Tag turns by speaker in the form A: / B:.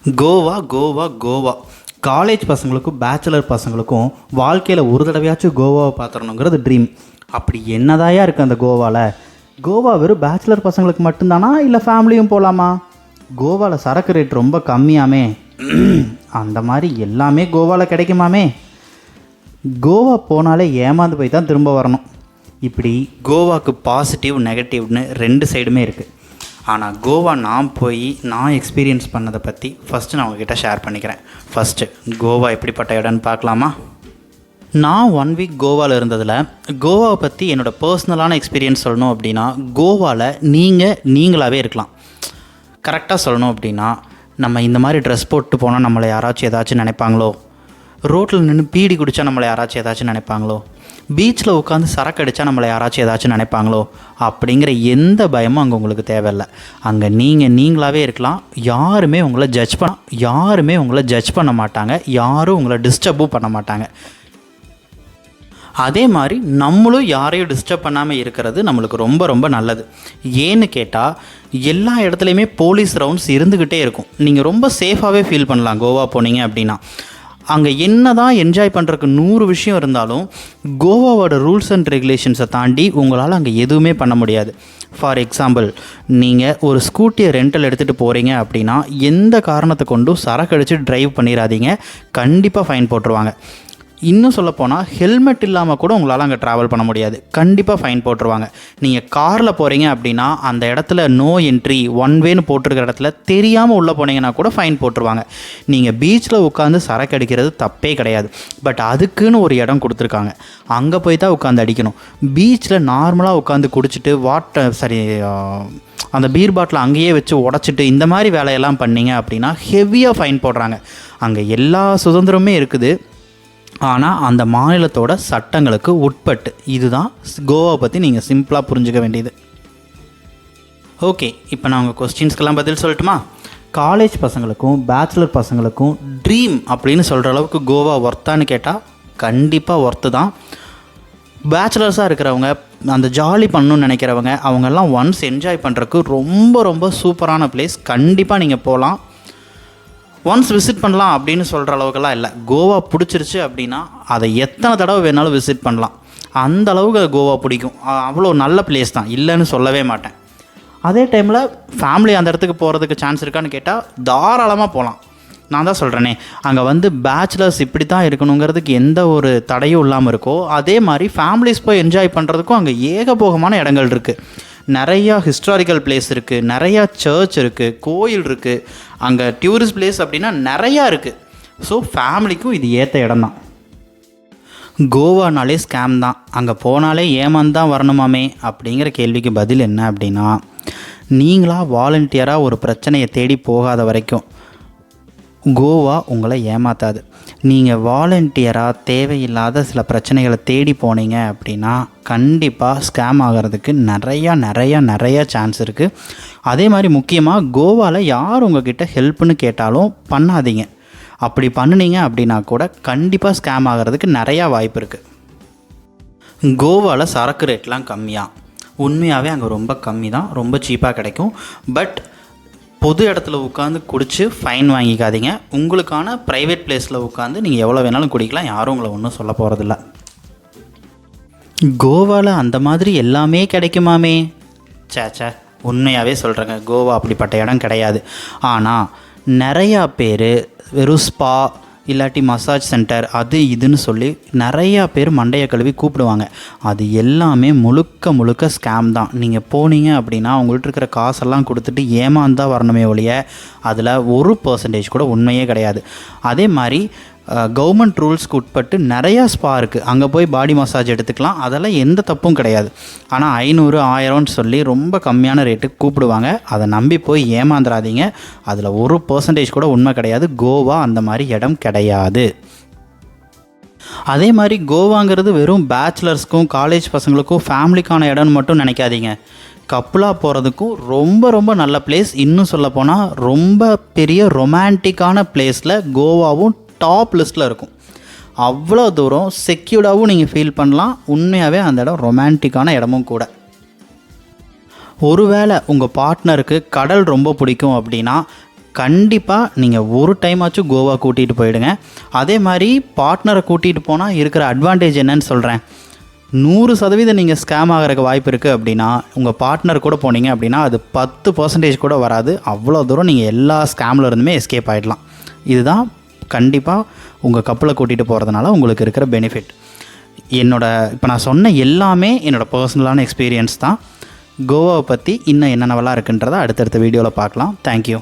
A: Goa Goa Goa college பசங்களுக்கும் bachelor பசங்களுக்கும் வாழ்க்கையில் ஒரு தடவையாச்சும் கோவாவை பார்த்துடணுங்கிறது ட்ரீம். அப்படி என்னதாயா இருக்குது அந்த கோவாவில்? கோவா வெறும் பேச்சுலர் பசங்களுக்கு மட்டும்தானா, இல்லை ஃபேமிலியும் போகலாமா? கோவாவில் சரக்கு ரேட் ரொம்ப கம்மியாமே. அந்த மாதிரி எல்லாமே கோவாவில் கிடைக்குமாமே. கோவா போனாலே ஏமாந்து போய் தான் திரும்ப வரணும். இப்படி கோவாவுக்கு பாசிட்டிவ் நெகட்டிவ்னு ரெண்டு சைடுமே இருக்குது. ஆனால் கோவா நான் எக்ஸ்பீரியன்ஸ் பண்ணதை பற்றி ஃபஸ்ட்டு நான் உங்ககிட்ட ஷேர் பண்ணிக்கிறேன். ஃபஸ்ட்டு கோவா எப்படிப்பட்ட இடம்னு பார்க்கலாமா? நான் 1 வீக் கோவாவில் இருந்ததில் கோவாவை பற்றி என்னோடய பர்சனலான எக்ஸ்பீரியன்ஸ் சொல்லணும் அப்படின்னா, கோவாவில் நீங்களாகவே இருக்கலாம். கரெக்டாக சொல்லணும் அப்படின்னா, நம்ம இந்த மாதிரி ட்ரெஸ் போட்டு போனால் நம்மளை யாராச்சும் ஏதாச்சும் நினைப்பாங்களோ, ரோட்டில் நின்று பீடி குடித்தா நம்மளை யாராச்சும் ஏதாச்சும் நினைப்பாங்களோ, பீச்சில் உட்காந்து சரக்கு அடித்தா நம்மளை யாராச்சும் ஏதாச்சும் நினைப்பாங்களோ அப்படிங்கிற எந்த பயமும் அங்கே உங்களுக்கு தேவையில்லை. அங்கே நீங்களாகவே இருக்கலாம். யாருமே உங்களை ஜட்ஜ் பண்ண மாட்டாங்க. யாரும் உங்களை டிஸ்டர்பும் பண்ண மாட்டாங்க. அதே மாதிரி நம்மளும் யாரையும் டிஸ்டர்ப் பண்ணாமல் இருக்கிறது நம்மளுக்கு ரொம்ப ரொம்ப நல்லது. ஏன்னு கேட்டால், எல்லா இடத்துலையுமே போலீஸ் ரவுண்ட்ஸ் இருந்துக்கிட்டே இருக்கும். நீங்கள் ரொம்ப சேஃபாகவே ஃபீல் பண்ணலாம் கோவா போனீங்க அப்படின்னா. அங்கே என்ன தான் என்ஜாய் பண்ணுறதுக்கு 100 விஷயம் இருந்தாலும் கோவாவோட ரூல்ஸ் அண்ட் ரெகுலேஷன்ஸை தாண்டி உங்களால் அங்கே எதுவுமே பண்ண முடியாது. ஃபார் எக்ஸாம்பிள், நீங்கள் ஒரு ஸ்கூட்டியை ரெண்டல் எடுத்துகிட்டு போகிறீங்க அப்படின்னா எந்த காரணத்தை கொண்டும் சரக்கு அடித்து ட்ரைவ் பண்ணிடாதீங்க. கண்டிப்பாக ஃபைன் போட்டுருவாங்க. இன்னும் சொல்லப்போனால் ஹெல்மெட் இல்லாமல் கூட உங்களால் அங்கே ட்ராவல் பண்ண முடியாது. கண்டிப்பாக ஃபைன் போட்டுருவாங்க. நீங்கள் காரில் போகிறீங்க அப்படின்னா அந்த இடத்துல நோ என்ட்ரி, 1 வேன்னு போட்டிருக்கிற இடத்துல தெரியாமல் உள்ளே போனீங்கன்னா கூட ஃபைன் போட்டுருவாங்க. நீங்கள் பீச்சில் உட்காந்து சரக்கு அடிக்கிறது தப்பே கிடையாது. பட் அதுக்குன்னு ஒரு இடம் கொடுத்துருக்காங்க. அங்கே போய் தான் உட்காந்து அடிக்கணும். பீச்சில் நார்மலாக உட்காந்து குடிச்சிட்டு அந்த பீர் பாட்டில் அங்கேயே வச்சு உடச்சிட்டு இந்த மாதிரி வேலையெல்லாம் பண்ணீங்க அப்படின்னா ஹெவியாக ஃபைன் போடுறாங்க. அங்கே எல்லா சுதந்திரமே இருக்குது. ஆனால் அந்த மாநிலத்தோட சட்டங்களுக்கு உட்பட்டு. இதுதான் கோவாவை பற்றி நீங்கள் சிம்பிளாக புரிஞ்சுக்க வேண்டியது. ஓகே, இப்போ நான் உங்கள் கொஸ்டின்ஸ்க்கெல்லாம் பதில் சொல்லட்டுமா? காலேஜ் பசங்களுக்கும் பேச்சுலர் பசங்களுக்கும் ட்ரீம் அப்படின்னு சொல்கிற அளவுக்கு கோவா ஒர்த்தான்னு கேட்டால் கண்டிப்பாக ஒர்த்து தான். பேச்சுலர்ஸாக இருக்கிறவங்க, அந்த ஜாலி பண்ணணும்னு நினைக்கிறவங்க, அவங்கெல்லாம் ஒன்ஸ் என்ஜாய் பண்ணுறதுக்கு ரொம்ப ரொம்ப சூப்பரான பிளேஸ். கண்டிப்பாக நீங்கள் போகலாம். ஒன்ஸ் விசிட் பண்ணலாம் அப்படின்னு சொல்கிற அளவுக்கெல்லாம் இல்லை. கோவா பிடிச்சிருச்சு அப்படின்னா அதை எத்தனை தடவை வேணாலும் விசிட் பண்ணலாம். அந்த அளவுக்கு கோவா பிடிக்கும். அவ்வளோ நல்ல பிளேஸ் தான், இல்லைன்னு சொல்லவே மாட்டேன். அதே டைமில் ஃபேமிலி அந்த இடத்துக்கு போகிறதுக்கு சான்ஸ் இருக்கான்னு கேட்டால் தாராளமாக போகலாம். நான் தான் சொல்கிறேனே, அங்கே பேச்சுலர்ஸ் இப்படி தான் இருக்கணுங்கிறதுக்கு எந்த ஒரு தடையும் இல்லாமல் இருக்கோ, அதே மாதிரி ஃபேமிலிஸ் போய் என்ஜாய் பண்ணுறதுக்கும் அங்கே ஏகபோகமான இடங்கள் இருக்குது. நிறையா ஹிஸ்டாரிக்கல் பிளேஸ் இருக்குது, நிறையா சர்ச் இருக்குது, கோயில் இருக்குது. அங்கே டூரிஸ்ட் பிளேஸ் அப்படின்னா நிறையா இருக்குது. ஸோ ஃபேமிலிக்கும் இது ஏற்ற இடம் தான். கோவானாலே ஸ்கேம் தான், அங்கே போனாலே ஏமாந்தான் வரணுமாமே அப்படிங்கிற கேள்விக்கு பதில் என்ன அப்படின்னா, நீங்களாக வாலண்டியராக ஒரு பிரச்சனையை தேடி போகாத வரைக்கும் கோவா உங்களை ஏமாத்தாது. நீங்கள் வாலண்டியராக தேவையில்லாத சில பிரச்சனைகளை தேடி போனீங்க அப்படின்னா கண்டிப்பாக ஸ்கேம் ஆகிறதுக்கு நிறையா சான்ஸ் இருக்குது. அதே மாதிரி முக்கியமாக கோவாவில் யார் உங்ககிட்ட ஹெல்ப்னு கேட்டாலும் பண்ணாதீங்க. அப்படி பண்ணினீங்க அப்படின்னா கூட கண்டிப்பாக ஸ்கேம் ஆகிறதுக்கு நிறையா வாய்ப்பு இருக்குது. கோவாவில் சரக்கு ரேட்லாம் கம்மியாக, உண்மையாகவே அங்கே ரொம்ப கம்மி தான், ரொம்ப சீப்பாக கிடைக்கும். பட் பொது இடத்துல உட்காந்து குடித்து ஃபைன் வாங்கிக்காதீங்க. உங்களுக்கான ப்ரைவேட் பிளேஸில் உட்காந்து நீங்கள் எவ்வளோ வேணாலும் குடிக்கலாம். யாரும் உங்களை ஒன்றும் சொல்ல போகிறதில்ல. கோவாவில் அந்த மாதிரி எல்லாமே கிடைக்குமாமே? சேச்சே, உண்மையாகவே சொல்கிறேங்க, கோவா அப்படிப்பட்ட இடம் கிடையாது. ஆனால் நிறையா பேர் வெறும் ஸ்பா இல்லாட்டி மசாஜ் சென்டர் அது இதுன்னு சொல்லி நிறையா பேர் மண்டையை கழுவி கூப்பிடுவாங்க. அது எல்லாமே முழுக்க ஸ்கேம் தான். நீங்கள் போனீங்க அப்படின்னா உங்கள்கிட்ட இருக்கிற காசெல்லாம் கொடுத்துட்டு ஏமாந்தான் வரணுமே ஒழிய அதில் 1% கூட உண்மையே கிடையாது. அதே மாதிரி கவர்மெண்ட் ரூல்ஸ்க்கு உட்பட்டு நிறையா ஸ்பா இருக்குது. அங்கே போய் பாடி மசாஜ் எடுத்துக்கலாம், அதெல்லாம் எந்த தப்பும் கிடையாது. ஆனால் 500 1000ன்னு சொல்லி ரொம்ப கம்மியான ரேட்டுக்கு கூப்பிடுவாங்க. அதை நம்பி போய் ஏமாந்துடாதீங்க. அதில் 1% கூட உண்மை கிடையாது. கோவா அந்த மாதிரி இடம் கிடையாது. அதே மாதிரி கோவாங்கிறது வெறும் பேச்சுலர்ஸ்க்கும் காலேஜ் பசங்களுக்கும் ஃபேமிலிக்கான இடம்னு மட்டும் நினைக்காதீங்க. கப்புலாக போகிறதுக்கும் ரொம்ப நல்ல பிளேஸ். இன்னும் சொல்லப்போனால் ரொம்ப பெரிய ரொமான்டிக்கான பிளேஸில் கோவாவும் டாப் லிஸ்ட்டில் இருக்கும். அவ்வளோ தூரம் செக்யூர்டாகவும் நீங்கள் ஃபீல் பண்ணலாம். உண்மையாகவே அந்த இடம் ரொமான்டிக்கான இடமும் கூட. ஒருவேளை உங்கள் பார்ட்னருக்கு கடல் ரொம்ப பிடிக்கும் அப்படின்னா கண்டிப்பாக நீங்கள் ஒரு டைமாச்சும் கோவா கூட்டிகிட்டு போயிடுங்க. அதே மாதிரி பார்ட்னரை கூட்டிகிட்டு போனால் இருக்கிற அட்வான்டேஜ் என்னன்னு சொல்கிறேன். 100% நீங்கள் ஸ்கேம் ஆகிறதுக்கு வாய்ப்பு இருக்குது அப்படின்னா, உங்கள் பார்ட்னர் கூட போனீங்க அப்படின்னா அது 10% கூட வராது. அவ்வளோ தூரம் நீங்கள் எல்லா ஸ்கேமில் இருந்துமே எஸ்கேப் ஆகிடலாம். இதுதான் கண்டிப்பாக உங்கள் கப்பலை கூட்டிகிட்டு போகிறதுனால உங்களுக்கு இருக்கிற பெனிஃபிட். இப்போ நான் சொன்ன எல்லாமே என்னோடய பர்சனலான எக்ஸ்பீரியன்ஸ் தான். கோவாவை பற்றி இன்னும் என்னென்னவெல்லாம் இருக்குன்றதை அடுத்தடுத்த வீடியோவில் பார்க்கலாம். தேங்க்யூ.